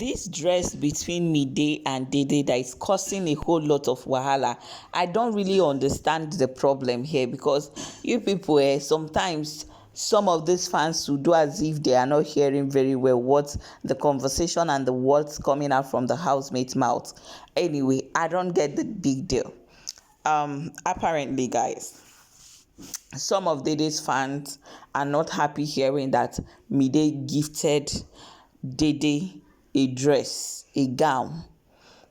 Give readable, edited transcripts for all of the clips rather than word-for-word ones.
This dress between MIDE and DEDE that is causing a whole lot of wahala. I don't really understand the problem here, because you people, sometimes some of these fans will do as if they are not hearing very well what the conversation and the words coming out from the housemate's mouth. Anyway, I don't get the big deal. Apparently, guys, some of DEDE's fans are not happy hearing that MIDE gifted DEDE a dress, a gown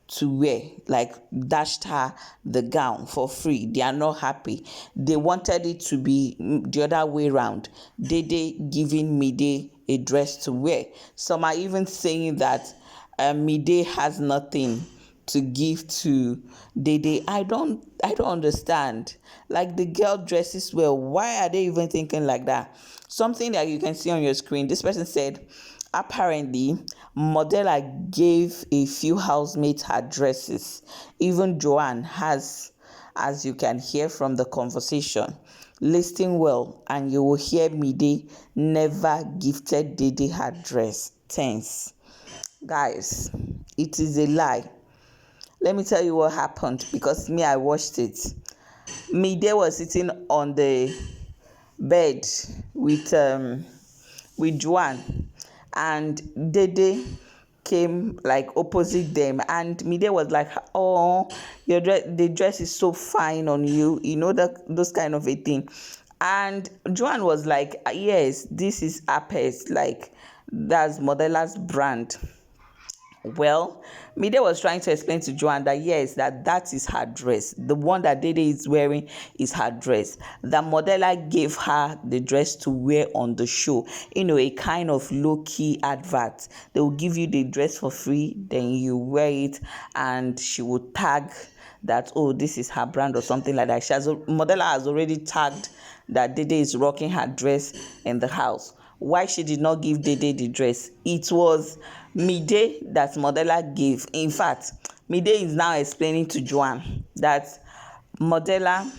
to wear, like dashed her the gown for free. They are not happy. They wanted it to be the other way around. DEDE giving MIDE a dress to wear. Some are even saying that MIDE has nothing to give to DEDE. I don't understand. Like, the girl dresses well. Why are they even thinking like that? Something that you can see on your screen. This person said, apparently, Modella gave a few housemates her dresses. Even Joanne has, as you can hear from the conversation. Listen well, and you will hear MIDE never gifted DEDE her dress. Thanks. Guys, it is a lie. Let me tell you what happened, because me, I watched it. MIDE was sitting on the bed with Joanne, and DEDE came like opposite them, and MIDE was like, "Oh, the dress is so fine on you," those kind of a thing. And Joanne was like, "Yes, this is Apes, like that's Modella's brand." Well, MIDE was trying to explain to Joanne that yes, that is her dress. The one that DEDE is wearing is her dress. That Modella gave her the dress to wear on the show. A kind of low-key advert. They will give you the dress for free, then you wear it, and she will tag that, oh, this is her brand or something like that. Modella has already tagged that DEDE is rocking her dress in the house. Why she did not give DEDE the dress? It was MIDE that Modella gave. In fact, MIDE is now explaining to Joanne that Modella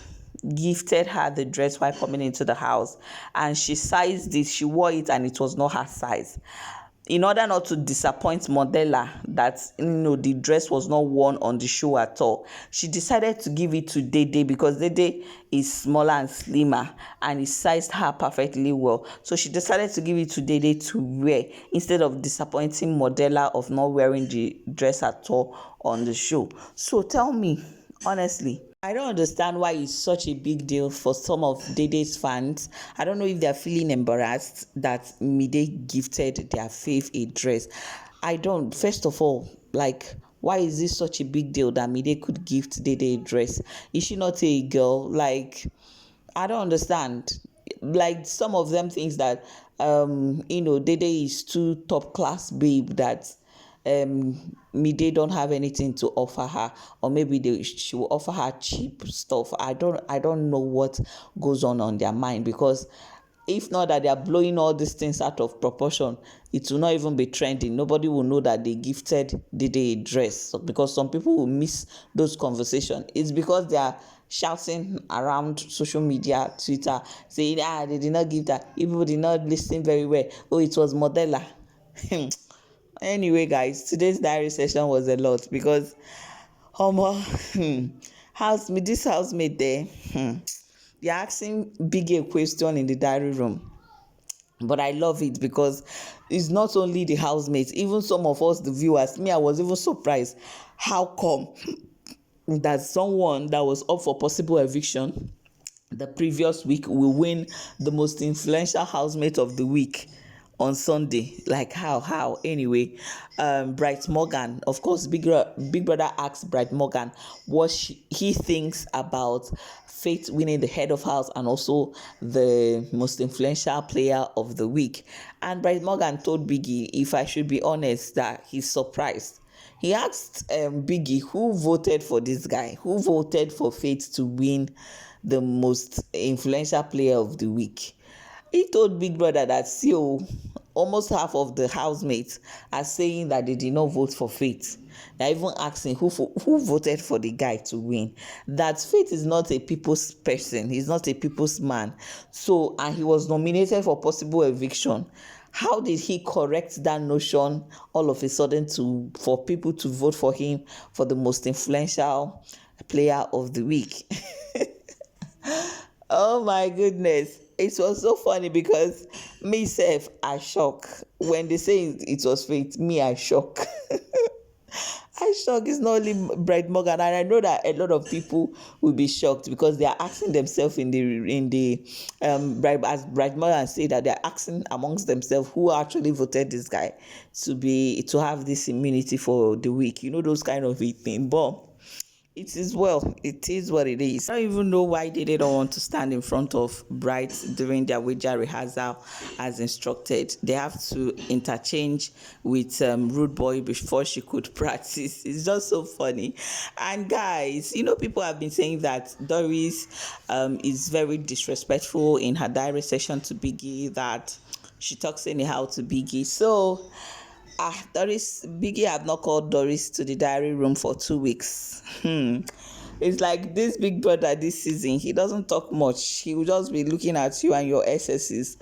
gifted her the dress while coming into the house, and she sized it, she wore it, and it was not her size. In order not to disappoint Modella that the dress was not worn on the show at all, she decided to give it to DEDE, because DEDE is smaller and slimmer and it sized her perfectly well. So she decided to give it to DEDE to wear, instead of disappointing Modella of not wearing the dress at all on the show. So tell me, honestly, I don't understand why it's such a big deal for some of DEDE's fans. I don't know if they're feeling embarrassed that MIDE gifted their fave a dress. I don't. First of all, like, why is this such a big deal that MIDE could gift DEDE a dress? Is she not a girl? Like, I don't understand. Like, some of them thinks that DEDE is too top class babe, that MIDE don't have anything to offer her, or maybe she will offer her cheap stuff. I don't know what goes on their mind, because if not that they are blowing all these things out of proportion, it will not even be trending. Nobody will know that they gifted DEDE a dress, because some people will miss those conversations. It's because they are shouting around social media, Twitter, saying, they did not give that. People did not listen very well. Oh, it was Modella. Anyway, guys, today's diary session was a lot, because this housemate there, they're asking Biggie a question in the diary room. But I love it, because it's not only the housemates, even some of us, the viewers. Me, I was even surprised. How come that someone that was up for possible eviction the previous week will win the most influential housemate of the week on Sunday? Like, how? Anyway, Bright Morgan, of course, Big Brother asked Bright Morgan what he thinks about Faith winning the head of house and also the most influential player of the week. And Bright Morgan told Biggie, if I should be honest, that he's surprised. He asked Biggie who voted for this guy, who voted for Faith to win the most influential player of the week. He told Big Brother that almost half of the housemates are saying that they did not vote for Faith. They're even asking who voted for the guy to win. That Faith is not a people's person. He's not a people's man. So, and he was nominated for possible eviction. How did he correct that notion all of a sudden for people to vote for him for the most influential player of the week? Oh my goodness. It was so funny because myself, I shock. When they say it was fate, me, I shock. I shock. It's not only Bride Morgan, and I know that a lot of people will be shocked because they are asking themselves in the Bride, as Bride Morgan say, that they are asking amongst themselves who actually voted this guy to have this immunity for the week. You know, those kind of thing. But it is well. It is what it is. I don't even know why they don't want to stand in front of brides during their wager rehearsal as instructed. They have to interchange with Rude Boy before she could practice. It's just so funny. And guys, people have been saying that Doris is very disrespectful in her diary session to Biggie, that she talks anyhow to Biggie. So Biggie have not called Doris to the diary room for 2 weeks. It's like this big brother this season, he doesn't talk much. He will just be looking at you and your excesses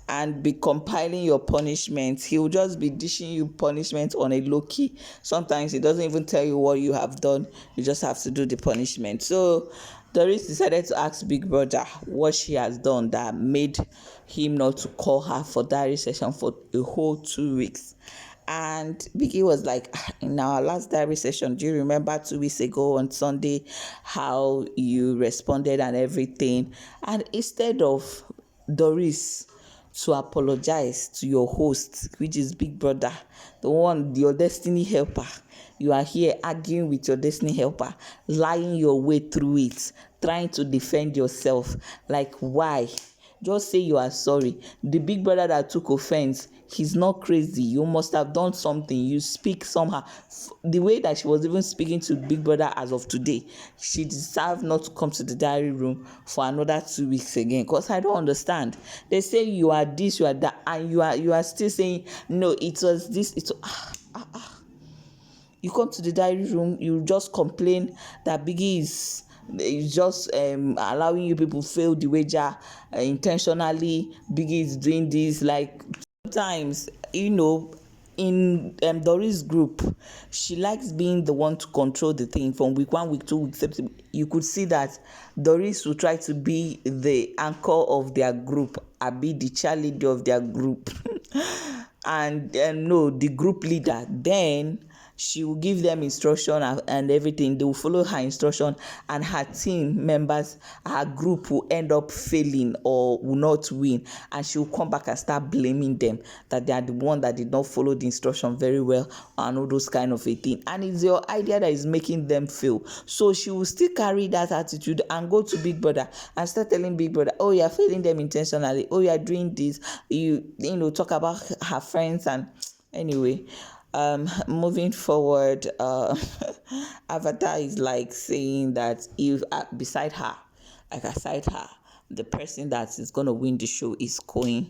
and be compiling your punishments. He will just be dishing you punishment on a low key. Sometimes he doesn't even tell you what you have done. You just have to do the punishment. So Doris decided to ask Big Brother what she has done that made him not to call her for diary session for a whole 2 weeks. And Biggie was like, in our last diary session, do you remember 2 weeks ago on Sunday how you responded and everything? And instead of Doris to apologize to your host, which is Big Brother, your destiny helper, you are here arguing with your destiny helper, lying your way through it, trying to defend yourself. Like, why? Just say you are sorry. The big brother that took offense, he's not crazy. You must have done something. You speak somehow. The way that she was even speaking to big brother as of today, she deserved not to come to the diary room for another 2 weeks again. Because I don't understand. They say you are this, you are that, and you are still saying no. It was this. You come to the diary room, you just complain that Biggie is just allowing you people fail the wager intentionally. Biggie is doing this. Like, sometimes, in Doris' group, she likes being the one to control the thing from week 1, week 2, week 3. You could see that Doris will try to be the anchor of their group, be the cheerleader of their group, and no, the group leader. Then she will give them instruction and everything. They will follow her instruction, and her team members, her group will end up failing or will not win, and she will come back and start blaming them that they are the one that did not follow the instruction very well and all those kind of a thing. And it's your idea that is making them fail. So she will still carry that attitude and go to Big Brother and start telling Big Brother, oh, you are failing them intentionally. Oh, you are doing this. You talk about her friends. And anyway, moving forward, Avatar is like saying that if aside her, the person that is going to win the show is Coin.